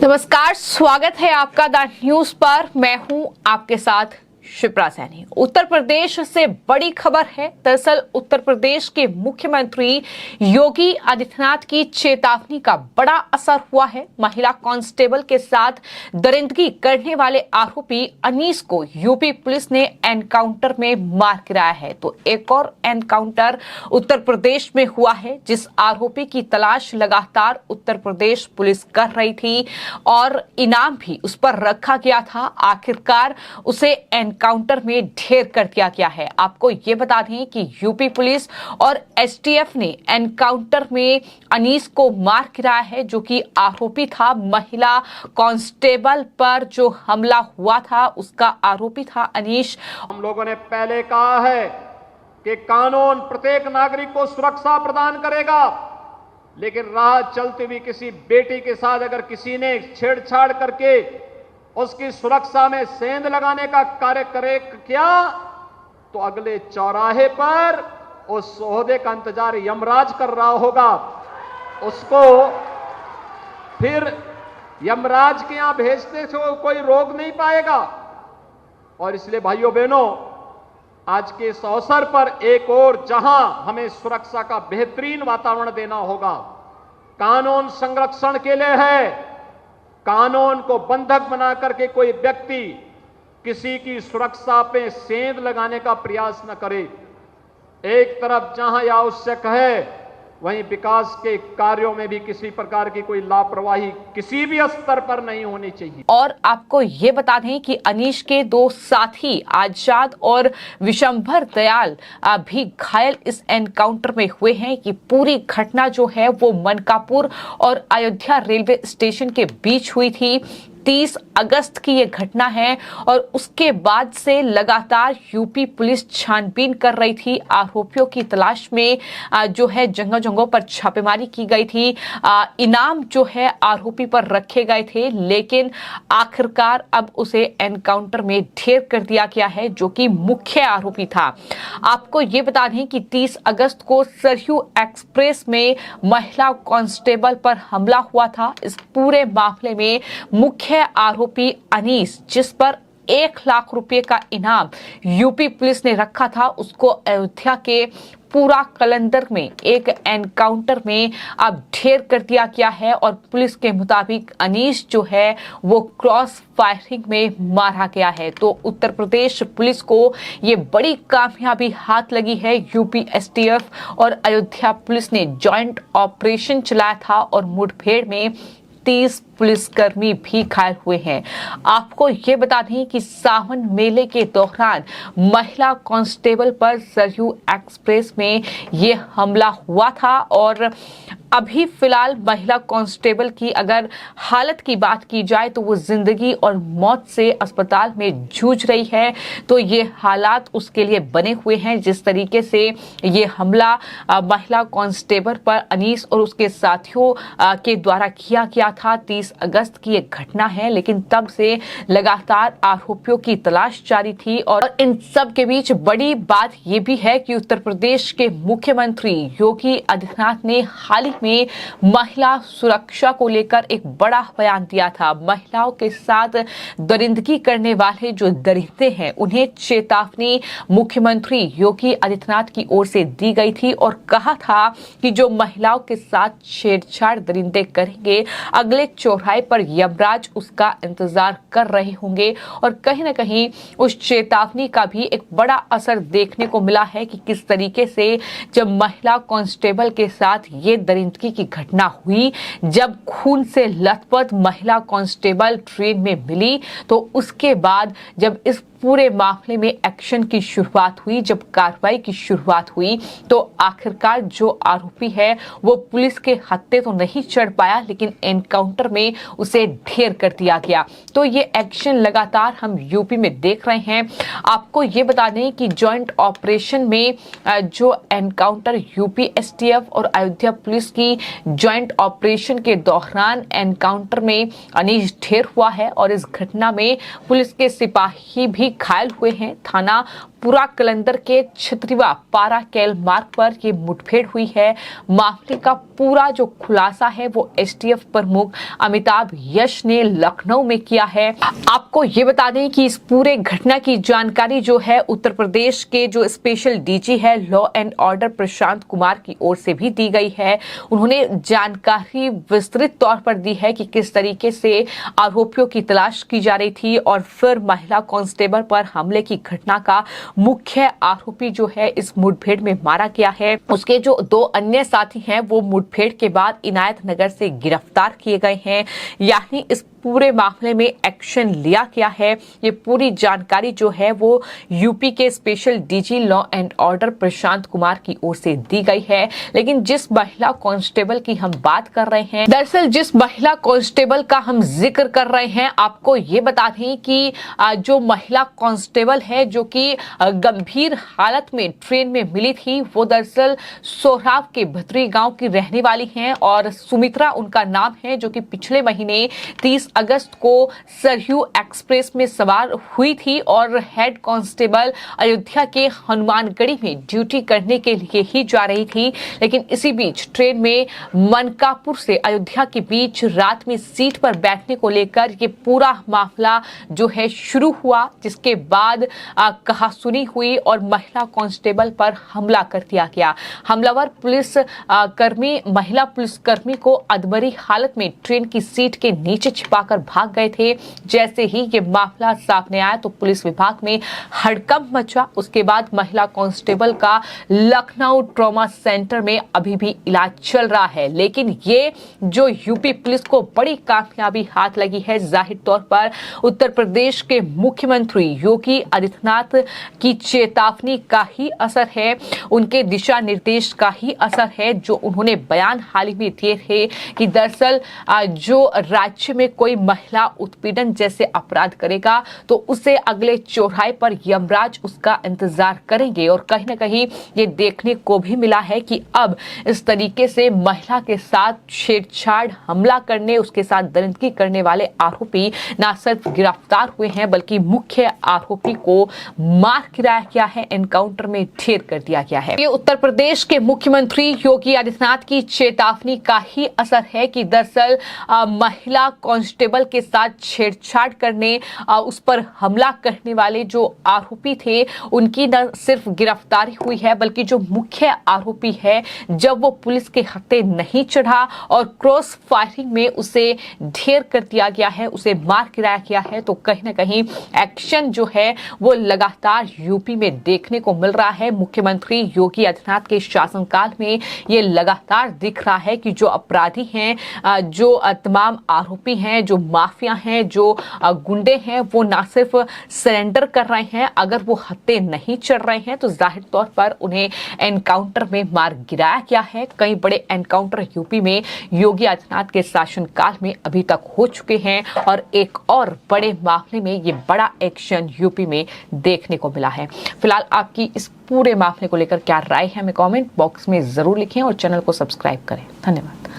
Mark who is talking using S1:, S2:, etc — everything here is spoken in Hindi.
S1: नमस्कार, स्वागत है आपका द न्यूज पर। मैं हूं आपके साथ शिप्रा सैनी। उत्तर प्रदेश से बड़ी खबर है। दरअसल उत्तर प्रदेश के मुख्यमंत्री योगी आदित्यनाथ की चेतावनी का बड़ा असर हुआ है। महिला कांस्टेबल के साथ दरिंदगी करने वाले आरोपी अनीस को यूपी पुलिस ने एनकाउंटर में मार गिराया है। तो एक और एनकाउंटर उत्तर प्रदेश में हुआ है, जिस आरोपी की तलाश लगातार उत्तर प्रदेश पुलिस कर रही थी और इनाम भी उस पर रखा गया था। आखिरकार उसे एनकाउंटर में ढेर कर दिया गया है। आपको ये बता दें कि यूपी पुलिस और एसटीएफ ने एनकाउंटर में अनीस को मार गिराया है, जो कि आरोपी था। महिला कांस्टेबल पर जो हमला हुआ था उसका आरोपी था अनीस।
S2: हम लोगों ने पहले कहा है कि कानून प्रत्येक नागरिक को सुरक्षा प्रदान करेगा, लेकिन राह चलती हुई किसी बेटी के साथ अगर किसी ने छेड़छाड़ करके उसकी सुरक्षा में सेंध लगाने का कार्य करे क्या, तो अगले चौराहे पर उस ओहदे का इंतजार यमराज कर रहा होगा। उसको फिर यमराज के यहां भेजने से कोई रोक नहीं पाएगा। और इसलिए भाइयों बहनों, आज के इस अवसर पर एक और जहां हमें सुरक्षा का बेहतरीन वातावरण देना होगा, कानून संरक्षण के लिए है। कानून को बंधक बना करके कोई व्यक्ति किसी की सुरक्षा पे सेंध लगाने का प्रयास न करे। एक तरफ जहां यह आवश्यक है, वहीं विकास के कार्यों में भी किसी प्रकार की कोई लापरवाही किसी भी स्तर पर नहीं होनी चाहिए।
S1: और आपको ये बता दें कि अनीश के दो साथी आजाद और विशंभर दयाल भी घायल इस एनकाउंटर में हुए हैं। कि पूरी घटना जो है वो मनकापुर और अयोध्या रेलवे स्टेशन के बीच हुई थी। 30 अगस्त की ये घटना है और उसके बाद से लगातार यूपी पुलिस छानबीन कर रही थी। आरोपियों की तलाश में जो है जगह जगहों पर छापेमारी की गई थी। इनाम जो है आरोपी पर रखे गए थे, लेकिन आखिरकार अब उसे एनकाउंटर में ढेर कर दिया गया है, जो कि मुख्य आरोपी था। आपको ये बता दें कि 30 अगस्त को सरयू एक्सप्रेस में महिला कांस्टेबल पर हमला हुआ था। इस पूरे मामले में मुख्य आरोपी अनीस, जिस पर 1 लाख रुपए का इनाम यूपी पुलिस ने रखा था, उसको अयोध्या के पूरा कलंदर में एक एनकाउंटर में अब ढेर कर दिया गया है। और पुलिस के मुताबिक अनीस जो है वो क्रॉस फायरिंग में मारा गया है। तो उत्तर प्रदेश पुलिस को ये बड़ी कामयाबी हाथ लगी है। यूपी एसटीएफ और अयोध्या पुलिस ने जॉइंट ऑपरेशन चलाया था और मुठभेड़ में 30 पुलिसकर्मी भी घायल हुए हैं। आपको ये बता दें कि सावन मेले के दौरान महिला कांस्टेबल पर सरयू एक्सप्रेस में ये हमला हुआ था और अभी फिलहाल महिला कांस्टेबल की अगर हालत की बात की जाए तो वो जिंदगी और मौत से अस्पताल में जूझ रही है। तो ये हालात उसके लिए बने हुए हैं। जिस तरीके से ये हमला महिला कांस्टेबल पर अनीस और उसके साथियों के द्वारा किया गया था, 30 अगस्त की एक घटना है, लेकिन तब से लगातार आरोपियों की तलाश जारी थी। और इन सब के बीच बड़ी बात यह भी है कि उत्तर प्रदेश के मुख्यमंत्री योगी आदित्यनाथ ने हाल ही में महिला सुरक्षा को लेकर एक बड़ा बयान दिया था। महिलाओं के साथ दरिंदगी करने वाले जो दरिंदे हैं, उन्हें चेतावनी मुख्यमंत्री योगी आदित्यनाथ की ओर से दी गई थी और कहा था कि जो महिलाओं के साथ छेड़छाड़ दरिंदे करेंगे, अगले चौराहे पर यमराज उसका इंतजार कर रहे होंगे। और कहीं ना कहीं उस चेतावनी का भी एक बड़ा असर देखने को मिला है कि किस तरीके से जब महिला कांस्टेबल के साथ ये दरिंदगी की घटना हुई, जब खून से लथपथ महिला कांस्टेबल ट्रेन में मिली, तो उसके बाद जब इस पूरे मामले में एक्शन की शुरुआत हुई, जब कार्रवाई की शुरुआत हुई, तो आखिरकार जो आरोपी है वो पुलिस के हत्थे तो नहीं चढ़ पाया, लेकिन एनकाउंटर में उसे ढेर कर दिया गया। तो ये एक्शन लगातार हम यूपी में देख रहे हैं। आपको ये बता दें कि जॉइंट ऑपरेशन में जो एनकाउंटर यूपी एसटीएफ और अयोध्या पुलिस की जॉइंट ऑपरेशन के दौरान एनकाउंटर में अनीस ढेर हुआ है और इस घटना में पुलिस के सिपाही भी घायल हुए हैं। थाना पूरा कलंदर के छितरिवा पारा कैल मार्ग पर ये मुठभेड़ हुई है। मामले का पूरा जो खुलासा है वो एसटीएफ प्रमुख अमिताभ यश ने लखनऊ में किया है। आपको ये बता दें कि इस पूरे घटना की जानकारी जो है उत्तर प्रदेश के जो स्पेशल डीजी है law and order Prashant Kumar की ओर से भी दी गई है। उन्होंने जानकारी विस्तृत तौर पर दी है कि किस तरीके से आरोपियों की तलाश की जा रही थी और फिर महिला कांस्टेबल पर हमले की घटना का मुख्य आरोपी जो है इस मुठभेड़ में मारा गया है। उसके जो 2 अन्य साथी हैं वो मुठभेड़ के बाद इनायत नगर से गिरफ्तार किए गए हैं। यानी इस पूरे मामले में एक्शन लिया गया है। ये पूरी जानकारी जो है वो यूपी के special DG law and order Prashant Kumar की ओर से दी गई है। लेकिन जिस महिला कांस्टेबल की हम बात कर रहे हैं, दरअसल जिस महिला कांस्टेबल का हम जिक्र कर रहे हैं, आपको ये बता दें कि जो महिला कांस्टेबल है जो कि गंभीर हालत में ट्रेन में मिली थी, वो दरअसल सोहराव के भतरी गांव की रहने वाली हैं और सुमित्रा उनका नाम है, जो कि पिछले महीने 30 अगस्त को सरयू एक्सप्रेस में सवार हुई थी और हेड कांस्टेबल अयोध्या के हनुमानगढ़ी में ड्यूटी करने के लिए ही जा रही थी। लेकिन इसी बीच ट्रेन में मनकापुर से अयोध्या के बीच रात में सीट पर बैठने को लेकर ये पूरा मामला जो है शुरू हुआ, जिसके बाद कहासुनी हुई और महिला कांस्टेबल पर हमला कर दिया गया। हमलावर महिला पुलिसकर्मी को अधमरी हालत में ट्रेन की सीट के नीचे छिपाकर भाग गए थे। जैसे ही ये मामला सामने आया तो पुलिस विभाग में हड़कंप मचा। उसके बाद महिला कांस्टेबल का लखनऊ ट्रॉमा सेंटर में अभी भी इलाज चल रहा है। लेकिन ये जो यूपी पुलिस को बड़ी कामयाबी हाथ लगी है, जाहिर तौर पर उत्तर प्रदेश के मुख्यमंत्री योगी आदित्यनाथ की चेतावनी का ही असर है, उनके दिशा निर्देश का ही असर है, जो उन्होंने बयान हाल ही में दिए थे कि दरअसल जो राज्य में कोई महिला उत्पीड़न जैसे अपराध करेगा तो उसे अगले चौराहे पर यमराज उसका इंतजार करेंगे। और कहीं ना कहीं ये देखने को भी मिला है कि अब इस तरीके से महिला के साथ छेड़छाड़, हमला करने, उसके साथ दरिंदगी करने वाले आरोपी न सिर्फ गिरफ्तार हुए हैं बल्कि मुख्य आरोपी को मार गिराया गया है, एनकाउंटर में ढेर कर दिया गया है। ये उत्तर प्रदेश के मुख्यमंत्री योगी आदित्यनाथ की चेतावनी का ही असर है कि दरअसल महिला कांस्टेबल के साथ छेड़छाड़ करने, उस पर हमला करने वाले जो आरोपी थे उनकी न सिर्फ गिरफ्तारी हुई है बल्कि जो मुख्य आरोपी है, जब वो पुलिस के हत्थे नहीं चढ़ा और क्रॉस फायरिंग में उसे ढेर कर दिया गया है, उसे मार गिराया गया है, तो कहीं ना कहीं एक्शन जो है वो लगातार यूपी में देखने को मिल रहा है। मुख्यमंत्री योगी आदित्यनाथ के शासनकाल में ये लगातार दिख रहा है कि जो अपराधी हैं, जो तमाम आरोपी हैं, जो माफिया हैं, जो गुंडे हैं, वो ना सिर्फ सरेंडर कर रहे हैं, अगर वो हत्थे नहीं चढ़ रहे हैं तो जाहिर तौर पर उन्हें एनकाउंटर में मार गिराया गया है। कई बड़े एनकाउंटर यूपी में योगी आदित्यनाथ के शासनकाल में अभी तक हो चुके हैं और एक और बड़े मामले में ये बड़ा एक्शन यूपी में देखने को मिला है। फिलहाल आपकी इस पूरे मामले को लेकर क्या राय है, हमें कमेंट बॉक्स में जरूर लिखें और चैनल को सब्सक्राइब करें। धन्यवाद।